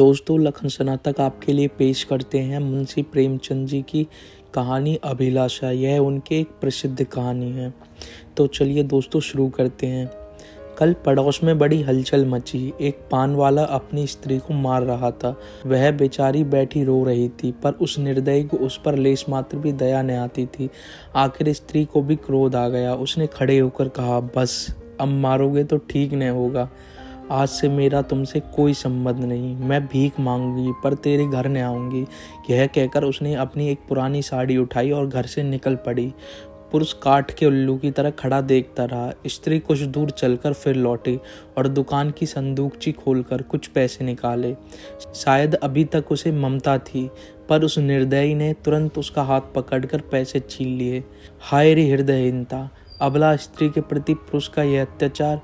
दोस्तों, लखन स्नातक आपके लिए पेश करते हैं मुंशी प्रेमचंद जी की कहानी अभिलाषा। यह उनकी एक प्रसिद्ध कहानी है। तो चलिए दोस्तों शुरू करते हैं। कल पड़ोस में बड़ी हलचल मची। एक पान वाला अपनी स्त्री को मार रहा था। वह बेचारी बैठी रो रही थी, पर उस निर्दयी को उस पर लेश मात्र भी दया न आती थी। आखिर स्त्री को भी क्रोध आ गया। उसने खड़े होकर कहा, बस अब मारोगे तो ठीक न होगा। आज से मेरा तुमसे कोई संबंध नहीं। मैं भीख मांगूंगी पर तेरे घर न आऊंगी। यह कहकर उसने अपनी एक पुरानी साड़ी उठाई और घर से निकल पड़ी। पुरुष काठ के उल्लू की तरह खड़ा देखता रहा। स्त्री कुछ दूर चलकर फिर लौटी और दुकान की संदूकची खोलकर कुछ पैसे निकाले। शायद अभी तक उसे ममता थी, पर उस निर्दयी ने तुरंत उसका हाथ पकड़कर पैसे छीन लिए। हाय रे हृदयहीनता! अबला स्त्री के प्रति पुरुष का यह अत्याचार!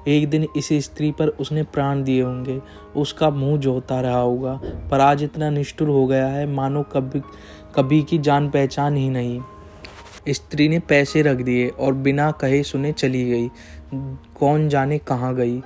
एक दिन इस स्त्री पर उसने प्राण दिए होंगे, उसका मुंह जोता रहा होगा, पर आज इतना निष्ठुर हो गया है मानो कभी की जान पहचान ही नहीं। स्त्री ने पैसे रख दिए और बिना कहे सुने चली गई। कौन जाने कहाँ गई।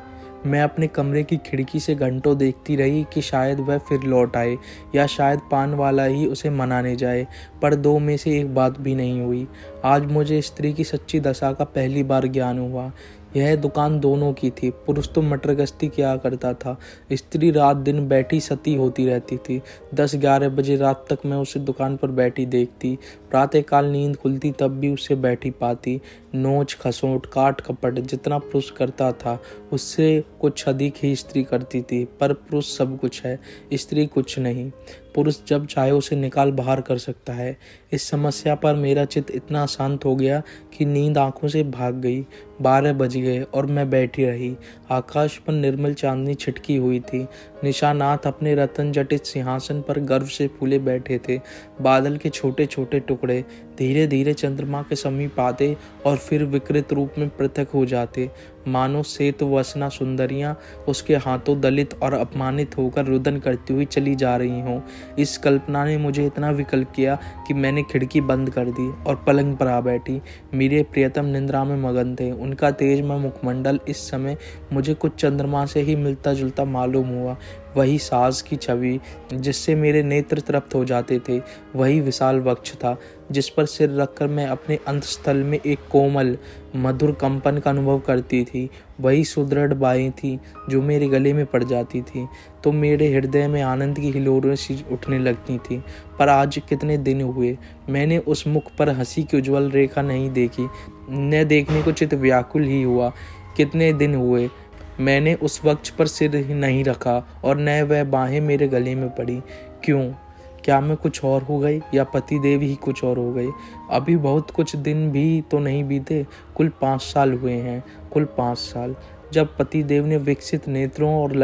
मैं अपने कमरे की खिड़की से घंटों देखती रही कि शायद वह फिर लौट आए या शायद पान वाला ही उसे मनाने जाए, पर दो में से एक बात भी नहीं हुई। आज मुझे स्त्री की सच्ची दशा का पहली बार ज्ञान हुआ। यह दुकान दोनों की थी। पुरुष तो मटर गश्ती किया करता था, स्त्री रात दिन बैठी सती होती रहती थी। 10-11 बजे रात तक मैं उसे दुकान पर बैठी देखती। प्रातःकाल नींद खुलती तब भी उससे बैठी पाती। नोच खसोट काट कपट जितना पुरुष करता था उससे कुछ अधिक ही स्त्री करती थी। पर पुरुष सब कुछ है, स्त्री कुछ नहीं। पुरुष जब चाहे उसे निकाल बाहर कर सकता है। इस समस्या पर मेरा चित्त इतना शांत हो गया कि नींद आंखों से भाग गई। 12 बज गए और मैं बैठी रही। आकाश पर निर्मल चांदनी छिटकी हुई थी। निशानाथ अपने रतन जटित सिंहासन पर गर्व से फूले बैठे थे। बादल के छोटे छोटे टुकड़े धीरे धीरे चंद्रमा के समीप आते और फिर विकृत रूप में पृथक हो जाते, मानो सेतु वसना सुंदरियां उसके हाथों दलित और अपमानित होकर रुदन करती हुई चली जा रही हों। इस कल्पना ने मुझे इतना विकल किया कि मैंने खिड़की बंद कर दी और पलंग पर आ बैठी। मेरे प्रियतम निंद्रा में मगन थे। उनका तेजमय मुखमंडल इस समय मुझे कुछ चंद्रमा से ही मिलता जुलता मालूम हुआ। वही सास की छवि जिससे मेरे नेत्र तृप्त हो जाते थे, वही विशाल वक्ष था जिस पर सिर रखकर मैं अपने अंतस्थल में एक कोमल मधुर कंपन का अनुभव करती थी, वही सुदृढ़ बाहें थी जो मेरे गले में पड़ जाती थी तो मेरे हृदय में आनंद की हिलोरें सी उठने लगती थी। पर आज कितने दिन हुए मैंने उस मुख पर हंसी की उज्ज्वल रेखा नहीं देखी, न देखने को चित्त व्याकुल ही हुआ। कितने दिन हुए मैंने उस वक्ष पर सिर नहीं रखा और न वह बाहें मेरे गले में पड़ी। क्यों? क्या मैं कुछ और हो गई या पति देव ही कुछ और हो गई? अभी बहुत कुछ दिन भी तो नहीं बीते, कुल 5 साल हुए हैं। कुल 5 साल जब पति देव ने विकसित नेत्रों और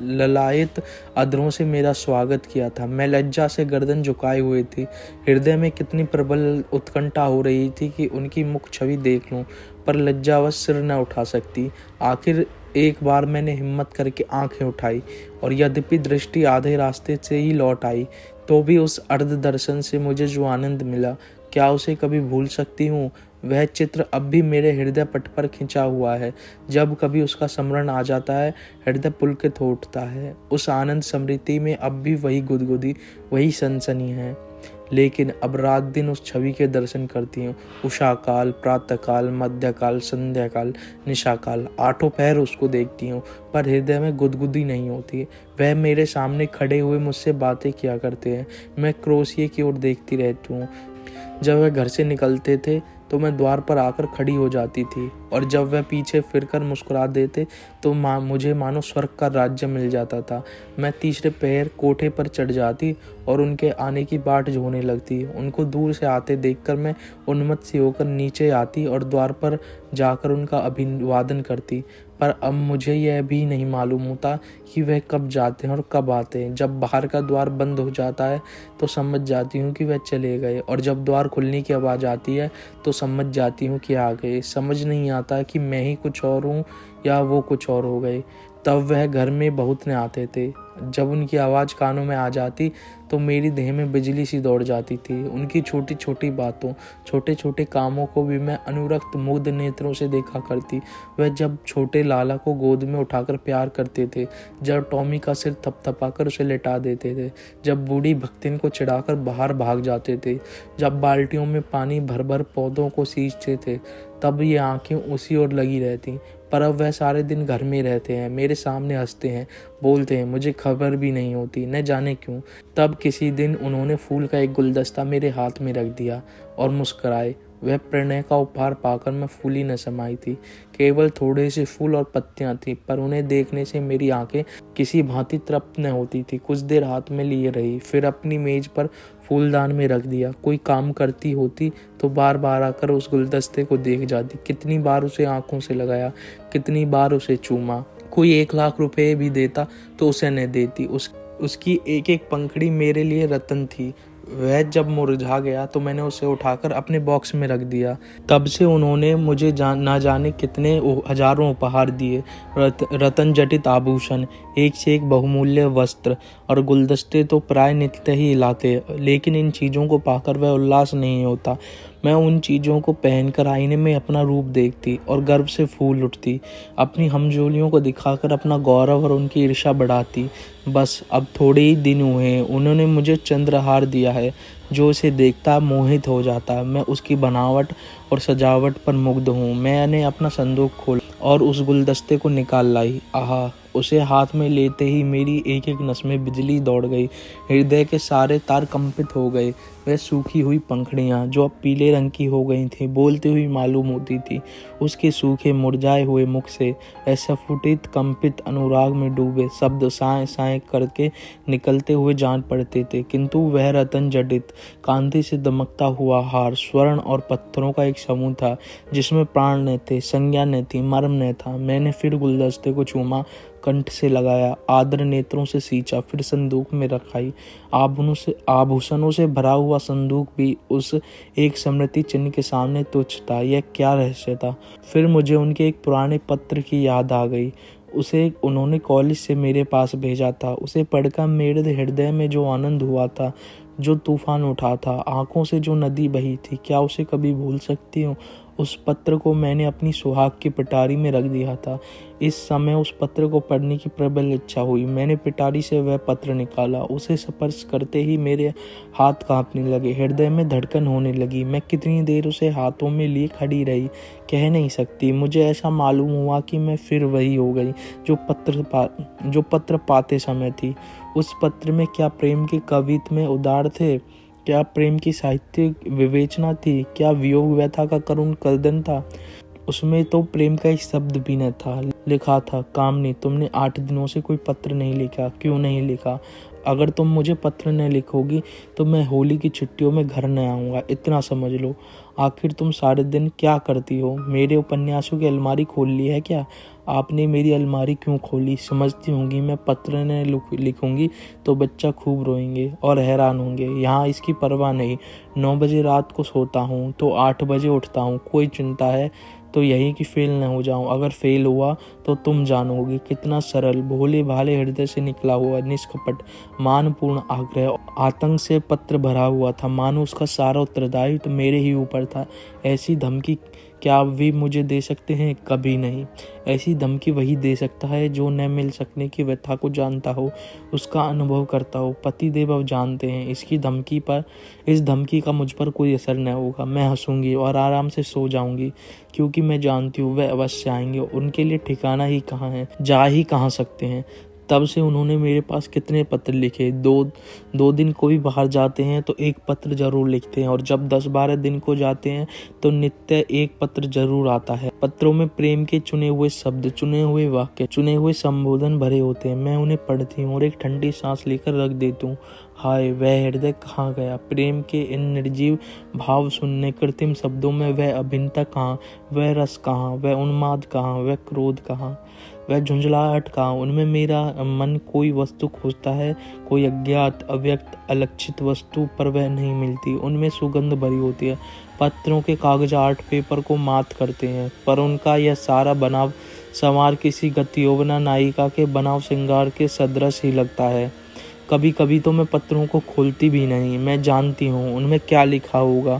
ललायत अधरों से मेरा स्वागत किया था। मैं लज्जा से गर्दन झुकाए हुए थी। हृदय में कितनी प्रबल उत्कंठा हो रही थी कि उनकी मुख छवि देख लूं, पर लज्जावश सिर न उठा सकती। आखिर एक बार मैंने हिम्मत करके आंखें उठाई और यद्यपि दृष्टि आधे रास्ते से ही लौट आई, तो भी उस अर्ध दर्शन से मुझे जो आनंद मिला, क्या उसे कभी भूल सकती हूँ? वह चित्र अब भी मेरे हृदय पट पर खिंचा हुआ है। जब कभी उसका स्मरण आ जाता है, हृदय पुलकित हो उठता है। उस आनंद स्मृति में अब भी वही गुदगुदी, वही सनसनी है। लेकिन अब रात दिन उस छवि के दर्शन करती हूँ। उषा काल, प्रातःकाल, मध्यकाल, संध्याकाल, निशाकाल, 8 पहर उसको देखती हूँ, पर हृदय में गुदगुदी नहीं होती। वह मेरे सामने खड़े हुए मुझसे बातें किया करते हैं। मैं क्रोशिये की ओर देखती रहती हूँ। जब वह घर से निकलते थे तो मैं द्वार पर आकर खड़ी हो जाती थी, और जब वह पीछे फिरकर मुस्कुरा देते तो मुझे मानो स्वर्ग का राज्य मिल जाता था। मैं तीसरे पहर कोठे पर चढ़ जाती और उनके आने की बाट जोने लगती। उनको दूर से आते देखकर मैं उन्मत्त सी होकर नीचे आती और द्वार पर जाकर उनका अभिवादन करती। पर अब मुझे यह भी नहीं मालूम होता कि वह कब जाते हैं और कब आते हैं। जब बाहर का द्वार बंद हो जाता है तो समझ जाती हूँ कि वह चले गए, और जब द्वार खुलने की आवाज़ आती है तो समझ जाती हूँ कि आ गए। समझ नहीं आता कि मैं ही कुछ और हूँ या वो कुछ और हो गए। तब वह घर में बहुत न आते थे। जब उनकी आवाज़ कानों में आ जाती तो मेरी देह में बिजली सी दौड़ जाती थी। उनकी छोटी छोटी बातों, छोटे छोटे कामों को भी मैं अनुरक्त मुग्ध नेत्रों से देखा करती। वह जब छोटे लाला को गोद में उठाकर प्यार करते थे, जब टॉमी का सिर थपथपाकर उसे लेटा देते थे, जब बूढ़ी भक्तिन को चिढ़ाकर बाहर भाग जाते थे, जब बाल्टियों में पानी भर भर पौधों को सींचते थे, तब ये आंखें उसी ओर लगी रहती। पर अब वह सारे दिन घर में रहते हैं, मेरे सामने हंसते हैं, बोलते हैं, मुझे खबर भी नहीं होती, न जाने क्यों। तब किसी दिन उन्होंने फूल का एक गुलदस्ता मेरे हाथ में रख दिया और मुस्कुराए। वह प्रणय का उपहार पाकर मैं फूली न समाई थी। केवल थोड़े से फूल और पत्तियां थी, पर उन्हें देखने से मेरी आंखें किसी भांति तृप्त न होती थी। कुछ देर हाथ में लिए रही, फिर अपनी मेज पर फूलदान में रख दिया। कोई काम करती होती तो बार बार आकर उस गुलदस्ते को देख जाती। कितनी बार उसे आंखों से लगाया, कितनी बार उसे चूमा। कोई 1,00,000 रुपए भी देता तो उसे न देती। उसकी एक एक पंखड़ी मेरे लिए रतन थी। वह जब मुरझा गया तो मैंने उसे उठाकर अपने बॉक्स में रख दिया। तब से उन्होंने मुझे ना जाने कितने हजारों उपहार दिए, रतन जटित आभूषण, एक से एक बहुमूल्य वस्त्र और गुलदस्ते तो प्राय नित्य ही लाते। लेकिन इन चीज़ों को पाकर वह उल्लास नहीं होता। मैं उन चीज़ों को पहनकर आईने में अपना रूप देखती और गर्व से फूल उठती। अपनी हमजोलियों को दिखाकर अपना गौरव और उनकी ईर्ष्या बढ़ाती। बस अब थोड़े ही दिन हुए हैं, उन्होंने मुझे चंद्रहार दिया है। जो उसे देखता मोहित हो जाता। मैं उसकी बनावट और सजावट पर मुग्ध हूँ। मैंने अपना संदूक खोला और उस गुलदस्ते को निकाल लाई। आहा, उसे हाथ में लेते ही मेरी एक एक नस में बिजली दौड़ गई। हृदय के सारे तार कंपित हो गए। वह सूखी हुई पंखड़ियाँ जो अब पीले रंग की हो गई थी, बोलती हुई मालूम होती थी। उसके सूखे मुरझाए हुए मुख से ऐसा फुटित कंपित अनुराग में डूबे शब्द साए साए करके निकलते हुए जान पड़ते थे। किंतु वह रतन जडित कांति से दमकता हुआ हार स्वर्ण और पत्थरों का एक समूह था, जिसमें प्राण न थे, संज्ञा न थी, मर्म न था। मैंने फिर गुलदस्ते को चूमा, कंठ से लगाया, आदर नेत्रों से सींचा, फिर संदूक में रखाई। आभूषणों से भरा हुआ संदूक भी उस एक स्मृति चिन्ह के सामने तुच्छ था। यह क्या रहस्य था? फिर मुझे उनके एक पुराने पत्र की याद आ गई। उसे उन्होंने कॉलेज से मेरे पास भेजा था। उसे पढ़कर मेरे हृदय में जो आनंद हुआ था, जो तूफान उठा था, आंखों से जो नदी बही थी, क्या उसे कभी भूल सकती हूँ? उस पत्र को मैंने अपनी सुहाग की पिटारी में रख दिया था। इस समय उस पत्र को पढ़ने की प्रबल इच्छा हुई। मैंने पिटारी से वह पत्र निकाला। उसे स्पर्श करते ही मेरे हाथ कांपने लगे, हृदय में धड़कन होने लगी। मैं कितनी देर उसे हाथों में लिए खड़ी रही, कह नहीं सकती। मुझे ऐसा मालूम हुआ कि मैं फिर वही हो गई जो पत्र पाते समय थी। उस पत्र में क्या प्रेम के कवित्व में उदार थे? क्या प्रेम की साहित्यिक विवेचना थी? क्या वियोग व्यथा का करुण कर्दन था? उसमें तो प्रेम का एक शब्द भी न था। लिखा था, कामनी, तुमने 8 दिनों से कोई पत्र नहीं लिखा, क्यों नहीं लिखा? अगर तुम मुझे पत्र न लिखोगी तो मैं होली की छुट्टियों में घर न आऊँगा, इतना समझ लो। आखिर तुम सारे दिन क्या करती हो? मेरे उपन्यासों की अलमारी खोल ली है क्या? आपने मेरी अलमारी क्यों खोली? समझती होंगी मैं पत्र न लिखूंगी तो बच्चा खूब रोएंगे और हैरान होंगे। यहाँ इसकी परवाह नहीं। 9 बजे रात को सोता हूँ तो 8 बजे उठता हूँ। कोई चिंता है तो यही कि फेल न हो जाऊं। अगर फेल हुआ तो तुम जानोगी। कितना सरल, भोले भाले हृदय से निकला हुआ, निष्कपट, मानपूर्ण आग्रह, आतंक से पत्र भरा हुआ था। मानो उसका सारा उत्तरदायित्व तो मेरे ही ऊपर था। ऐसी धमकी क्या आप भी मुझे दे सकते हैं? कभी नहीं। ऐसी धमकी वही दे सकता है जो न मिल सकने की व्यथा को जानता हो, उसका अनुभव करता हो। पतिदेव अब जानते हैं इस धमकी का मुझ पर कोई असर न होगा। मैं हंसूंगी और आराम से सो जाऊंगी, क्योंकि मैं जानती हूँ वह अवश्य आएंगे। उनके लिए ठिकाना ही कहाँ है, जा ही कहाँ सकते हैं। तब से उन्होंने मेरे पास कितने पत्र लिखे। दो दिन को भी बाहर जाते हैं तो एक पत्र जरूर लिखते हैं, और जब 10-12 दिन को जाते हैं तो नित्य एक पत्र जरूर आता है। पत्रों में प्रेम के चुने हुए शब्द, चुने हुए वाक्य, चुने हुए संबोधन भरे होते हैं। मैं उन्हें पढ़ती हूँ और एक ठंडी सांस लेकर रख देती हूँ। हाय, वह हृदय कहाँ गया? प्रेम के इन निर्जीव भाव सुनने कृत्रिम शब्दों में वह अभिन्नता कहाँ? वह रस कहाँ? वह उन्माद कहाँ? वह क्रोध कहाँ? वह झुंझलाहट कहाँ? उनमें मेरा मन कोई वस्तु खोजता है, कोई अज्ञात, अव्यक्त, अलक्षित वस्तु, पर वह नहीं मिलती। उनमें सुगंध भरी होती है। पत्रों के कागज आर्ट पेपर को मात करते हैं, पर उनका यह सारा बनाव संवार किसी गतियोवना नायिका के बनाव श्रृंगार के सदृश ही लगता है। कभी कभी तो मैं पत्रों को खोलती भी नहीं, मैं जानती हूँ उनमें क्या लिखा होगा।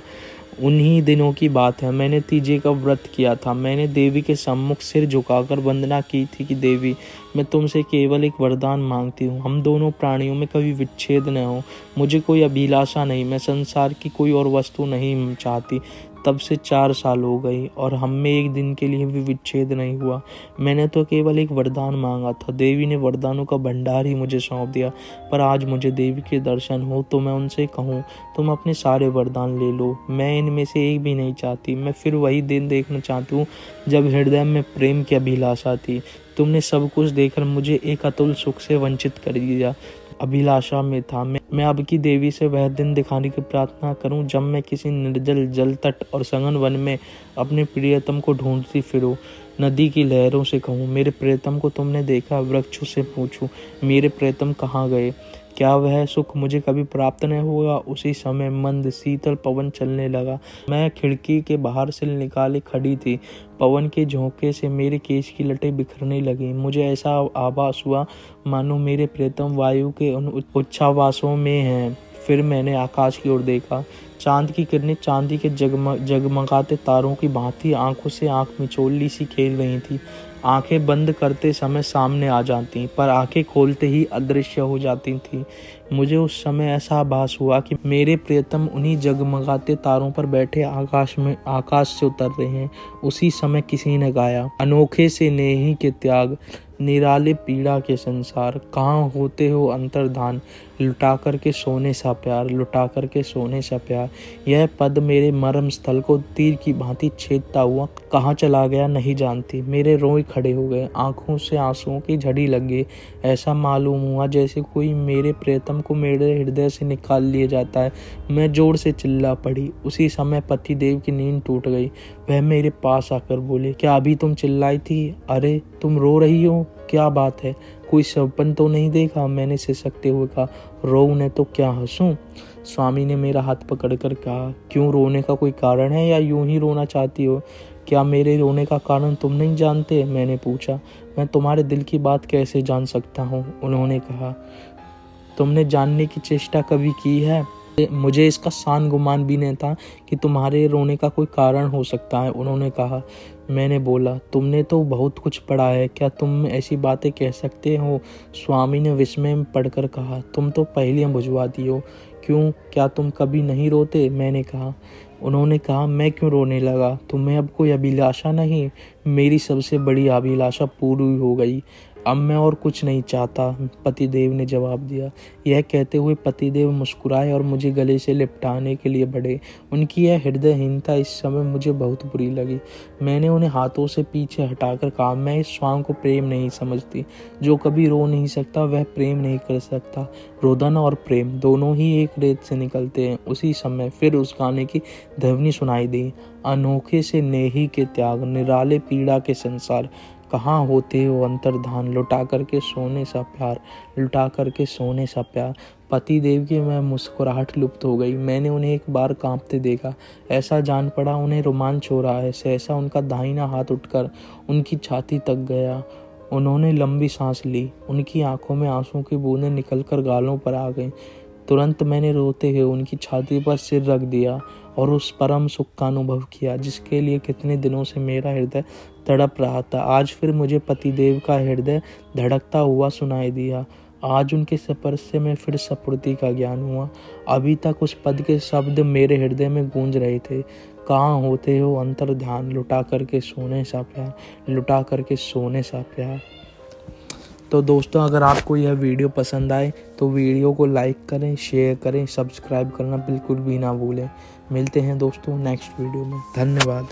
उन्हीं दिनों की बात है, मैंने तीजे का व्रत किया था। मैंने देवी के सम्मुख सिर झुकाकर वंदना की थी कि देवी, मैं तुमसे केवल एक वरदान मांगती हूँ, हम दोनों प्राणियों में कभी विच्छेद न हो। मुझे कोई अभिलाषा नहीं, मैं संसार की कोई और वस्तु नहीं चाहती। तब से 4 साल हो गई और हम में एक दिन के लिए भी विच्छेद नहीं हुआ। मैंने तो केवल एक वरदान मांगा था, देवी ने वरदानों का भंडार ही मुझे सौंप दिया। पर आज मुझे देवी के दर्शन हो तो मैं उनसे कहूँ, तुम अपने सारे वरदान ले लो, मैं इनमें से एक भी नहीं चाहती। मैं फिर वही दिन देखना चाहती हूँ जब हृदय में प्रेम की अभिलाषा थी। तुमने सब कुछ देकर मुझे एक अतुल सुख से वंचित कर दिया। अभिलाषा में था मैं अब की देवी से वह दिन दिखाने की प्रार्थना करूं जब मैं किसी निर्जल जल तट और सघन वन में अपने प्रियतम को ढूंढती फिरूं। नदी की लहरों से कहूं, मेरे प्रियतम को तुमने देखा। वृक्षों से पूछूं, मेरे प्रियतम कहाँ गए। क्या वह सुख मुझे कभी प्राप्त न होगा। उसी समय मंद शीतल पवन चलने लगा। मैं खिड़की के बाहर से निकाले खड़ी थी। पवन के झोंके से मेरे केश की लटें बिखरने लगी। मुझे ऐसा आभास हुआ मानो मेरे प्रियतम वायु के उन उच्छ्वासों में हैं। फिर मैंने आकाश की ओर देखा। चांद की किरणें चांदी के जगमगाते तारों की भांति आंखों से आंख मिचोली सी खेल रही थी। आंखें बंद करते समय सामने आ जाती, पर आंखें खोलते ही अदृश्य हो जाती थी। मुझे उस समय ऐसा आभास हुआ कि मेरे प्रियतम उन्हीं जगमगाते तारों पर बैठे आकाश से उतर रहे हैं। उसी समय किसी ने गाया, अनोखे से नेही के त्याग, निराले पीड़ा के संसार, कहाँ होते हो अंतर्धान, लुटा कर के सोने सा प्यार, लुटा कर के सोने सा प्यार। यह पद मेरे मर्म स्थल को तीर की भांति छेदता हुआ कहाँ चला गया नहीं जानती। मेरे रोए खड़े हो गए, आंखों से आंसुओं की झड़ी लग गई। ऐसा मालूम हुआ जैसे कोई मेरे प्रियतम को मेरे हृदय से निकाल लिया जाता है। मैं जोर से चिल्ला पड़ी। उसी समय पति देव की नींद टूट गई। वह मेरे पास आकर बोले, क्या अभी तुम चिल्लाई थी। अरे तुम रो रही हो, क्या बात है, कोई सपन तो नहीं देखा। मैंने सिसकते हुए कहा, रो न तो क्या हंसूं। स्वामी ने मेरा हाथ पकड़कर कहा, क्यों, रोने का कोई कारण है या यूं ही रोना चाहती हो। क्या मेरे रोने का कारण तुम नहीं जानते। मैंने पूछा। मैं तुम्हारे दिल की बात कैसे जान सकता हूँ। उन्होंने कहा, तुमने जानने की चेष्टा कभी की है। मुझे इसका सान गुमान भी नहीं था कि तुम्हारे रोने का कोई कारण हो सकता है। उन्होंने कहा। मैंने बोला, तुमने तो बहुत कुछ पढ़ा है, क्या तुम ऐसी बातें कह सकते हो। स्वामी ने विस्मय में पढ़कर कहा, तुम तो पहेलियां बुझवा दी हो। क्यों, क्या तुम कभी नहीं रोते। मैंने कहा। उन्होंने कहा, मैं क्यों रोने लगा, तुम्हें अब कोई अभिलाषा नहीं। मेरी सबसे बड़ी अभिलाषा पूरी हो गई, अब मैं और कुछ नहीं चाहता, पतिदेव ने जवाब दिया। यह कहते हुए पतिदेव मुस्कुराए और मुझे गले से लिपटाने के लिए बढ़े। उनकी यह हृदयहीनता इस समय मुझे बहुत बुरी लगी। मैंने उन्हें हाथों से पीछे हटाकर कहा, मैं इस स्वांग को प्रेम नहीं समझती। जो कभी रो नहीं सकता वह प्रेम नहीं कर सकता। रोदन और प्रेम दोनों ही एक रेत से निकलते हैं। उसी समय फिर उस गाने की ध्वनि सुनाई दी, अनोखे से नेही के त्याग, निराले पीड़ा के संसार, कहाँ होते हो अंतर्धान, लुटा करके सोने सा प्यार, लुटा करके सोने सा प्यार। पति देव की मैं मुस्कुराहट लुप्त हो गई। मैंने उन्हें एक बार कांपते देखा। ऐसा जान पड़ा उन्हें रोमांच हो रहा है। सहसा उनका दाहिना हाथ उठकर उनकी छाती तक गया। उन्होंने लंबी सांस ली। उनकी आंखों में आंसू की बूंदें निकलकर गालों पर आ गईं। तुरंत मैंने रोते हुए उनकी छाती पर सिर रख दिया और उस परम सुख का अनुभव किया जिसके लिए कितने दिनों से मेरा हृदय तड़प रहा था। आज फिर मुझे पतिदेव का हृदय धड़कता हुआ सुनाई दिया। आज उनके स्पर्श से मैं फिर स्फूर्ति का ज्ञान हुआ। अभी तक उस पद के शब्द मेरे हृदय में गूंज रहे थे, कहाँ होते हो अंतर्ध्यान, लुटा करके सोने सा प्यार, लुटा करके सोने सा प्यार। तो दोस्तों, अगर आपको यह वीडियो पसंद आए तो वीडियो को लाइक करें, शेयर करें, सब्सक्राइब करना बिल्कुल भी ना भूलें। मिलते हैं दोस्तों नेक्स्ट वीडियो में। धन्यवाद।